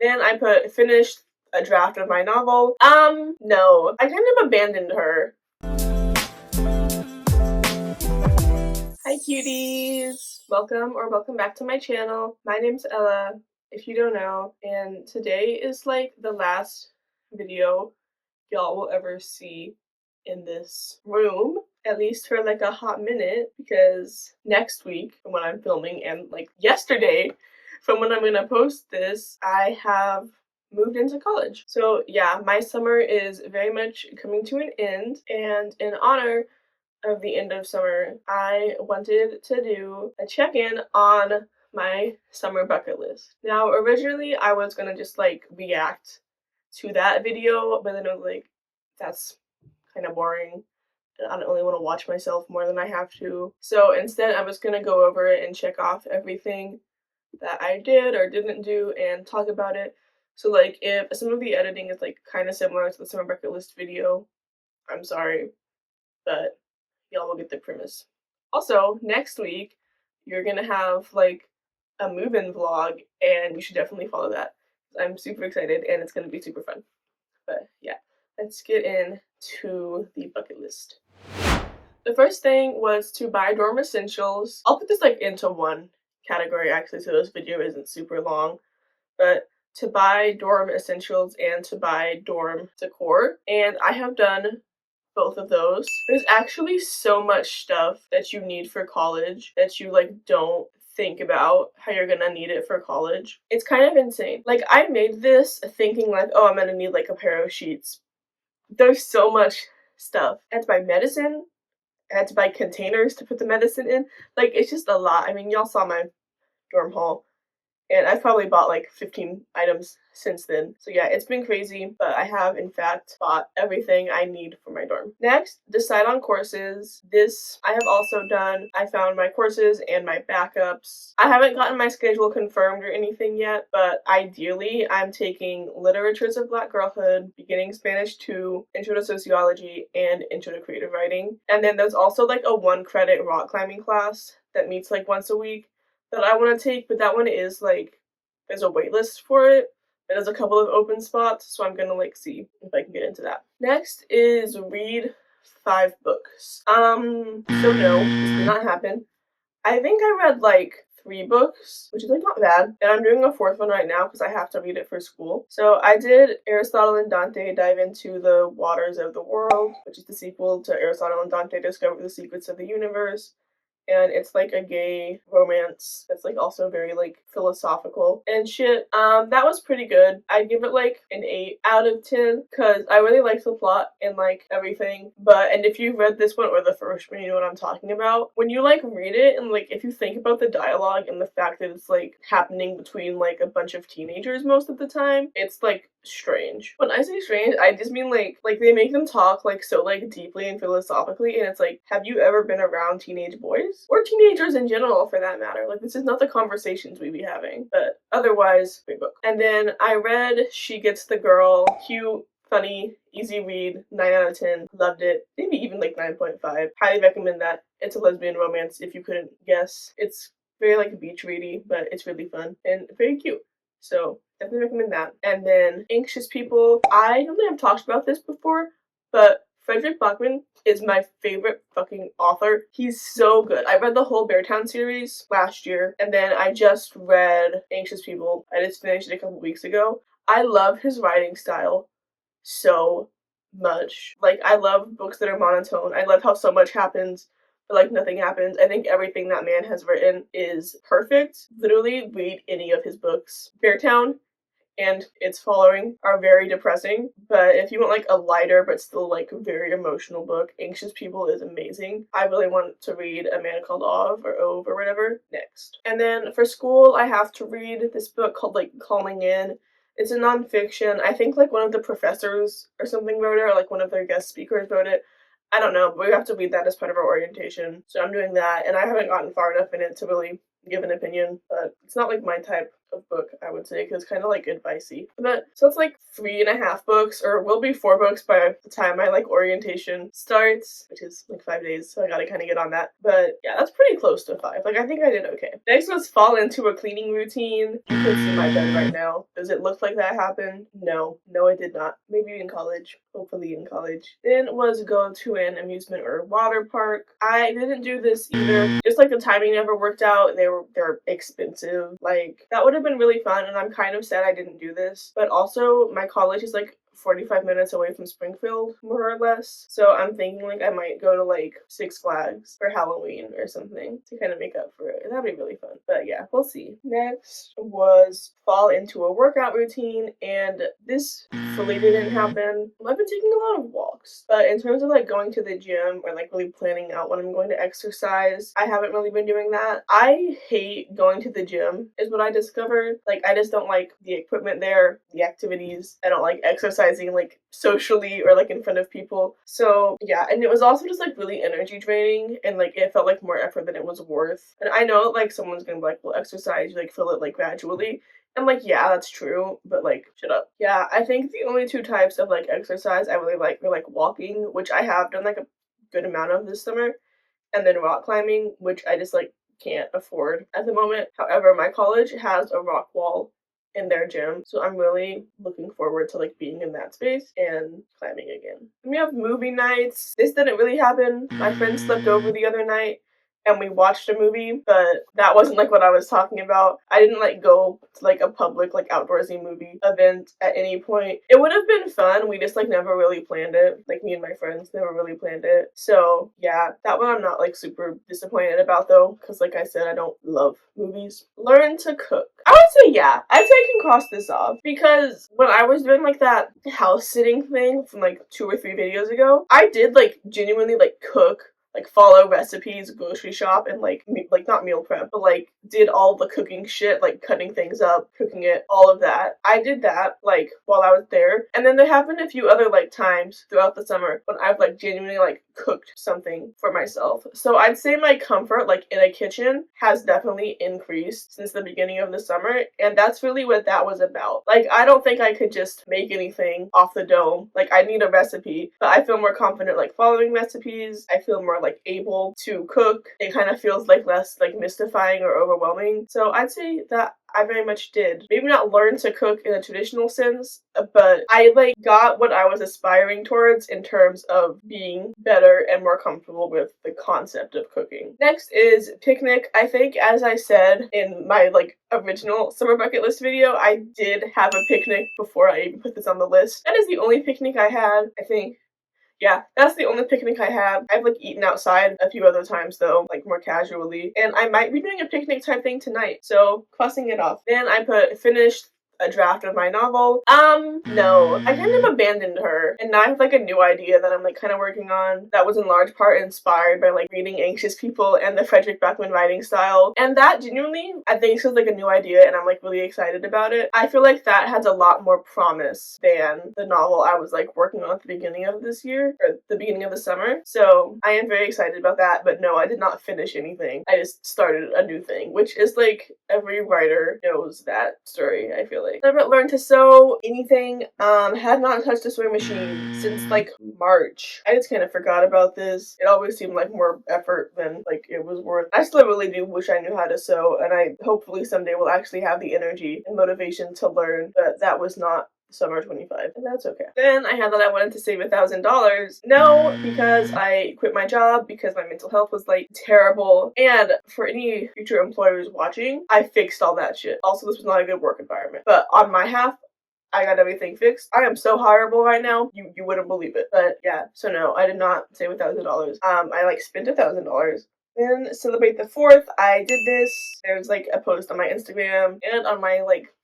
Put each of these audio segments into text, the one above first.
Then I put finished a draft of my novel. No. I kind of abandoned her. Hi cuties! Welcome back to my channel. My name's Ella, if you don't know, and today is like the last video y'all will ever see in this room, at least for like a hot minute, because next week from when I'm filming and like yesterday from when I'm gonna post this, I have moved into college. So yeah, my summer is very much coming to an end, and in honor of the end of summer, I wanted to do a check-in on my summer bucket list. Now, originally I was gonna just like react to that video, but then I was like, that's kind of boring. I don't really want to watch myself more than I have to. So instead, I was gonna go over it and check off everything that I did or didn't do and talk about it. So like, if some of the editing is like kind of similar to the summer bucket list video, I'm sorry, but y'all will get the premise. Also, next week, you're gonna have like a move-in vlog, and you should definitely follow that. I'm super excited, and it's gonna be super fun. But yeah, let's get into the bucket list. The first thing was to buy dorm essentials. I'll put this like into one category actually, so this video isn't super long, but to buy dorm essentials and to buy dorm decor, and I have done both of those. There's actually so much stuff that you need for college that you like don't think about how you're gonna need it for college. It's kind of insane. Like, I made this thinking like, oh, I'm gonna need like a pair of sheets. There's so much stuff. I had to buy medicine. I had to buy containers to put the medicine in. Like, it's just a lot. I mean, y'all saw my dorm haul, and I've probably bought like 15 items since then. So yeah, it's been crazy, but I have in fact bought everything I need for my dorm. Next, decide on courses. This I have also done. I found my courses and my backups. I haven't gotten my schedule confirmed or anything yet, but ideally I'm taking Literatures of Black Girlhood, Beginning Spanish 2, Intro to Sociology, and Intro to Creative Writing. And then there's also like a 1-credit rock climbing class that meets like once a week that I want to take, but that one is like, there's a wait list for it. There's a couple of open spots, so I'm gonna like see if I can get into that. Next is read 5 books. So no, this did not happen. I think I read like 3 books, which is like not bad, and I'm doing a 4th one right now because I have to read it for school. So I did Aristotle and Dante Dive into the Waters of the World, which is the sequel to Aristotle and Dante Discover the Secrets of the Universe. And it's like a gay romance that's like also very like philosophical and shit. That was pretty good. I'd give it like an 8 out of 10 because I really liked the plot and like everything. And if you've read this one or the first one, you know what I'm talking about. When you like read it and like if you think about the dialogue and the fact that it's like happening between like a bunch of teenagers most of the time, it's like strange. When I say strange, I just mean like they make them talk like so like deeply and philosophically, and it's like, have you ever been around teenage boys? Or teenagers in general for that matter. Like, this is not the conversations we be having, but otherwise, great book. And then I read She Gets the Girl. Cute, funny, easy read, 9 out of 10. Loved it. Maybe even like 9.5. Highly recommend that. It's a lesbian romance if you couldn't guess. It's very like beach ready, but it's really fun and very cute. So definitely recommend that. And then Anxious People. I don't think I've talked about this before, but Fredrik Backman is my favorite fucking author. He's so good. I read the whole Beartown series last year, and then I just read Anxious People. I just finished it a couple weeks ago. I love his writing style so much. Like, I love books that are monotone. I love how so much happens, but like nothing happens. I think everything that man has written is perfect. Literally read any of his books. Beartown and its following are very depressing, but if you want like a lighter but still like very emotional book, Anxious People is amazing. I really want to read A Man Called Ove or whatever next. And then for school, I have to read this book called like Calling In. It's a nonfiction. I think like one of the professors or something wrote it, or like one of their guest speakers wrote it. I don't know, but we have to read that as part of our orientation. So I'm doing that, and I haven't gotten far enough in it to really give an opinion, but it's not like my type of book, I would say, because it's kind of like advicey. But so it's like 3.5 books, or will be 4 books by the time my like orientation starts, which is like 5 days, so I gotta kind of get on that. But yeah, that's pretty close to 5. Like I think I did okay. Next was fall into a cleaning routine. You can see my bed right now. Does it look like that happened? No, it did not. Maybe in college. Hopefully in college. Then was go to an amusement or water park. I didn't do this either. Just like the timing never worked out. They're expensive. Like that would have been really fun, and I'm kind of sad I didn't do this. But also my college is like 45 minutes away from Springfield, more or less. So I'm thinking like I might go to like Six Flags for Halloween or something to kind of make up for it. That'd be really fun. But yeah, we'll see. Next was fall into a workout routine, and this fully didn't happen. I've been taking a lot of walks, but in terms of like going to the gym or like really planning out when I'm going to exercise, I haven't really been doing that. I hate going to the gym is what I discovered. Like I just don't like the equipment there, the activities. I don't like exercising like socially or like in front of people. So yeah, and it was also just like really energy draining, and like it felt like more effort than it was worth. And I know like someone's gonna be like, well, exercise, you like feel it like gradually. I'm like, yeah, that's true, but like, shut up. Yeah, I think the only 2 types of like exercise I really like are like walking, which I have done like a good amount of this summer, and then rock climbing, which I just like can't afford at the moment. However, my college has a rock wall in their gym, so I'm really looking forward to like being in that space and climbing again. And we have movie nights. This didn't really happen. My friend slept over the other night and we watched a movie, but that wasn't like what I was talking about. I didn't like go to like a public like outdoorsy movie event at any point. It would have been fun. We just like never really planned it. Like me and my friends never really planned it. So yeah, that one I'm not like super disappointed about though, because like I said, I don't love movies. Learn to cook. I would say yeah. I'd say I can cross this off, because when I was doing like that house sitting thing from like 2 or 3 videos ago, I did like genuinely like cook, like follow recipes, grocery shop, and like not meal prep, but like did all the cooking shit, like cutting things up, cooking it, all of that. I did that like while I was there, and then there happened a few other like times throughout the summer when I've like genuinely like cooked something for myself. So I'd say my comfort like in a kitchen has definitely increased since the beginning of the summer, and that's really what that was about. Like I don't think I could just make anything off the dome. Like I need a recipe, but I feel more confident like following recipes. I feel more like able to cook. It kind of feels like less like mystifying or overwhelming. So I'd say that I very much did. Maybe not learn to cook in a traditional sense, but I like got what I was aspiring towards in terms of being better and more comfortable with the concept of cooking. Next is picnic. I think, as I said in my like original summer bucket list video, I did have a picnic before I even put this on the list. That is the only picnic I had, I think. Yeah, that's the only picnic I have. I've like eaten outside a few other times though, like more casually. And I might be doing a picnic type thing tonight, so crossing it off. Then I put finished a draft of my novel. No. I kind of abandoned her, and now I have like a new idea that I'm like kind of working on that was in large part inspired by like reading Anxious People and the Frederick Backman writing style. And that genuinely, I think, feels like a new idea, and I'm like really excited about it. I feel like that has a lot more promise than the novel I was like working on at the beginning of this year, or the beginning of the summer. So I am very excited about that, but no, I did not finish anything. I just started a new thing, which is like every writer knows that story, I feel like. Never learned to sew anything. Had not touched a sewing machine since like March. I just kind of forgot about this. It always seemed like more effort than like it was worth. I still really do wish I knew how to sew, and I hopefully someday will actually have the energy and motivation to learn, but that was not summer 25, and that's okay. Then I had that I wanted to save $1,000. No, because I quit my job because my mental health was like terrible. And for any future employers watching, I fixed all that shit. Also, this was not a good work environment. But on my half, I got everything fixed. I am so hireable right now, you wouldn't believe it. But yeah, so no, I did not save $1,000. I like spent $1,000. Then celebrate the 4th, I did this. There's like a post on my Instagram and on my like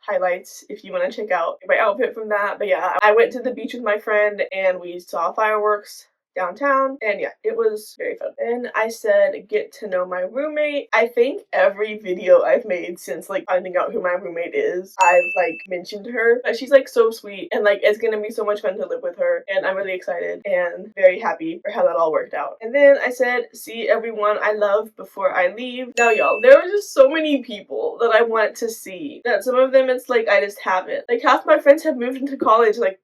highlights if you want to check out my outfit from that. But yeah, I went to the beach with my friend and we saw fireworks downtown, and yeah, it was very fun. And I said get to know my roommate. I think every video I've made since like finding out who my roommate is, I've like mentioned her, but she's like so sweet, and like it's gonna be so much fun to live with her, and I'm really excited and very happy for how that all worked out. And then I said see everyone I love before I leave. Now y'all, there were just so many people that I want to see that some of them it's like I just haven't. Like half my friends have moved into college like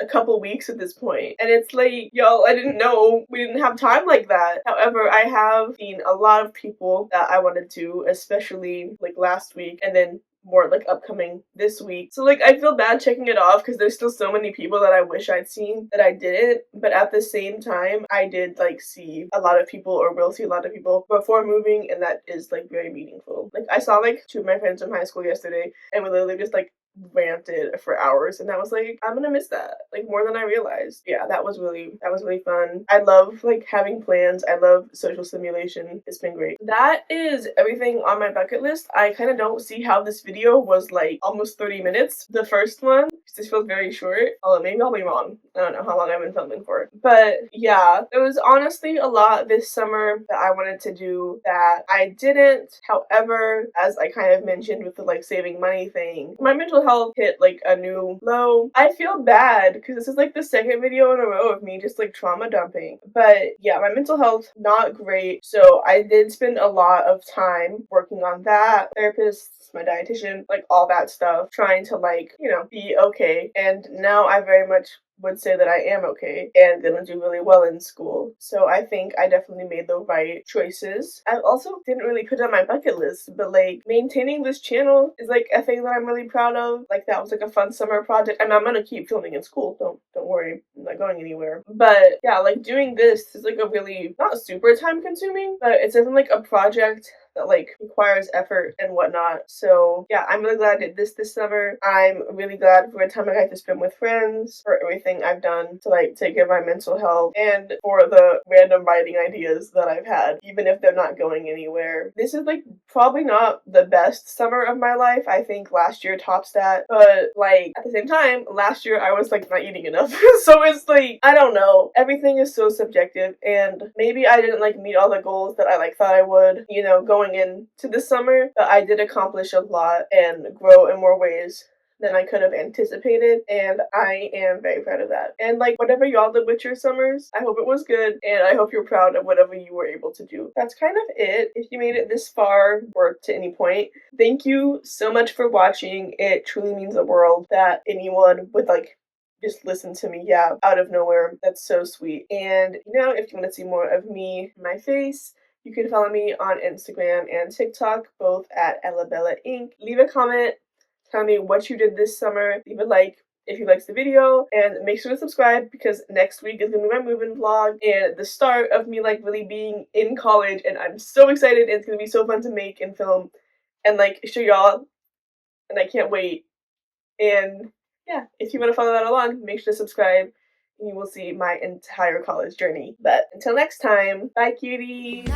a couple weeks at this point, and it's like, y'all, I didn't know we didn't have time like that. However, I have seen a lot of people that I wanted to, especially like last week, and then more like upcoming this week. So like I feel bad checking it off because there's still so many people that I wish I'd seen that I didn't, but at the same time I did like see a lot of people, or will see a lot of people before moving, and that is like very meaningful. Like I saw like two of my friends from high school yesterday, and we literally just like ranted for hours, and I was like, I'm gonna miss that like more than I realized. Yeah, that was really fun. I love like having plans. I love social stimulation. It's been great. That is everything on my bucket list. I kind of don't see how this video was like almost 30 minutes, the first one. This feels very short, although maybe I'll be wrong. I don't know how long I've been filming for, but yeah, there was honestly a lot this summer that I wanted to do that I didn't. However, as I kind of mentioned with the like saving money thing, my mental health hit like a new low. I feel bad because this is like the second video in a row of me just like trauma dumping. But yeah, my mental health not great. So I did spend a lot of time working on that. Therapists, my dietitian, like all that stuff, trying to like, you know, be okay. And now I very much would say that I am okay and gonna do really well in school. So I think I definitely made the right choices. I also didn't really put it on my bucket list, but like maintaining this channel is like a thing that I'm really proud of. Like that was like a fun summer project. I mean, I'm gonna keep filming in school. Don't worry, I'm not going anywhere. But yeah, like doing this is like a really not super time consuming, but it's definitely like a project that like requires effort and whatnot. So yeah, I'm really glad I did this summer. I'm really glad for the time I got to spend with friends, for everything I've done to like take care of my mental health, and for the random writing ideas that I've had, even if they're not going anywhere. This is like probably not the best summer of my life. I think last year tops that, but like at the same time, last year I was like not eating enough. So it's like, I don't know. Everything is so subjective, and maybe I didn't like meet all the goals that I like thought I would, you know, going into the summer, but I did accomplish a lot and grow in more ways than I could have anticipated, and I am very proud of that. And like whatever y'all did with your summers, I hope it was good, and I hope you're proud of whatever you were able to do. That's kind of it. If you made it this far or to any point, thank you so much for watching. It truly means the world that anyone would like just listen to me, yeah, out of nowhere. That's so sweet. And you know, if you want to see more of me, my face, you can follow me on Instagram and TikTok, both at Ellabella Inc. Leave a comment, tell me what you did this summer, leave a like if you liked the video, and make sure to subscribe because next week is gonna be my moving vlog and the start of me like really being in college, and I'm so excited, and it's gonna be so fun to make and film and like show y'all, and I can't wait. And yeah, if you want to follow that along, make sure to subscribe and you will see my entire college journey. But until next time, bye cuties!